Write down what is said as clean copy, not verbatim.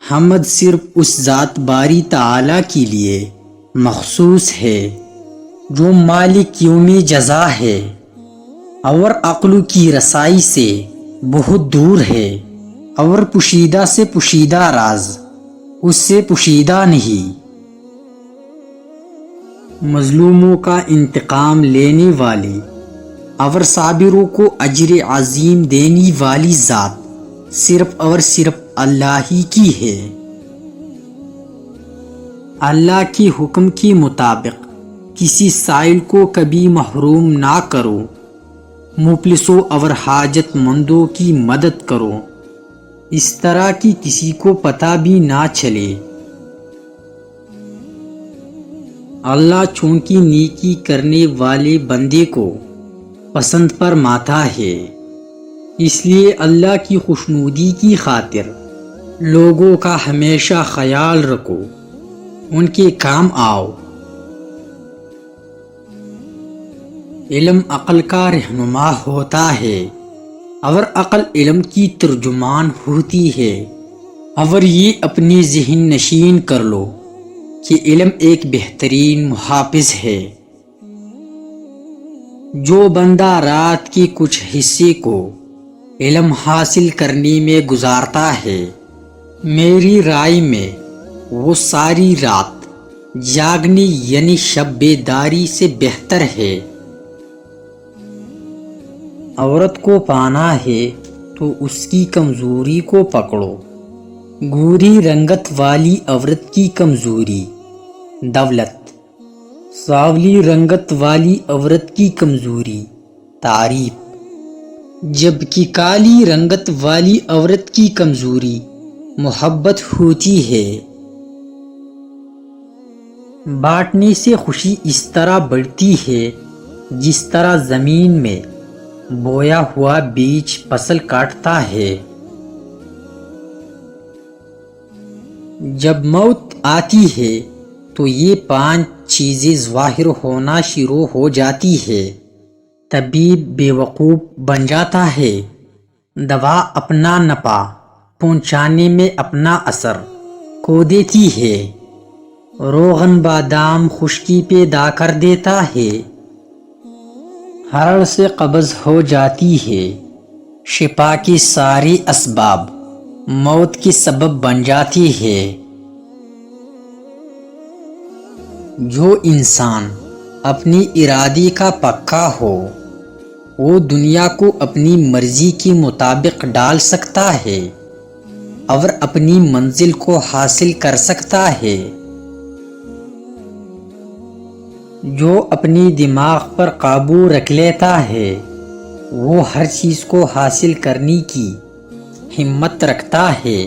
حمد صرف اس ذات باری تعالی کے لیے مخصوص ہے جو مالک یوم جزا ہے اور عقل کی رسائی سے بہت دور ہے اور پوشیدہ سے پوشیدہ راز اس سے پوشیدہ نہیں۔ مظلوموں کا انتقام لینے والی اور صابروں کو اجر عظیم دینے والی ذات صرف اور صرف اللہ ہی کی ہے۔ اللہ کے حکم کے مطابق کسی سائل کو کبھی محروم نہ کرو، مفلسوں اور حاجت مندوں کی مدد کرو، اس طرح کہ کسی کو پتہ بھی نہ چلے۔ اللہ چونکہ نیکی کرنے والے بندے کو پسند فرماتا ہے، اس لیے اللہ کی خوشنودی کی خاطر لوگوں کا ہمیشہ خیال رکھو، ان کے کام آؤ۔ علم عقل کا رہنما ہوتا ہے اور عقل علم کی ترجمان ہوتی ہے، اور یہ اپنی ذہن نشین کر لو کہ علم ایک بہترین محافظ ہے۔ جو بندہ رات کے کچھ حصے کو علم حاصل کرنے میں گزارتا ہے، میری رائے میں وہ ساری رات جاگنے یعنی شب بیداری سے بہتر ہے۔ عورت کو پانا ہے تو اس کی کمزوری کو پکڑو۔ گوری رنگت والی عورت کی کمزوری دولت، سانولی رنگت والی عورت کی کمزوری تعریف، جبکہ کالی رنگت والی عورت کی کمزوری محبت ہوتی ہے۔ بانٹنے سے خوشی اس طرح بڑھتی ہے جس طرح زمین میں بویا ہوا بیج فصل کاٹتا ہے۔ جب موت آتی ہے تو یہ 5 چیزیں ظاہر ہونا شروع ہو جاتی ہے۔ طبیب بیوقوف بن جاتا ہے، دوا اپنا نفع پہنچانے میں اپنا اثر کھو دیتی ہے، روغن بادام خشکی پیدا کر دیتا ہے، ہرڑ سے قبض ہو جاتی ہے، شفا کے سارے اسباب موت کے سبب بن جاتی ہے۔ جو انسان اپنی ارادے کا پکا ہو وہ دنیا کو اپنی مرضی کے مطابق ڈال سکتا ہے اور اپنی منزل کو حاصل کر سکتا ہے۔ جو اپنی دماغ پر قابو رکھ لیتا ہے وہ ہر چیز کو حاصل کرنے کی ہمت رکھتا ہے۔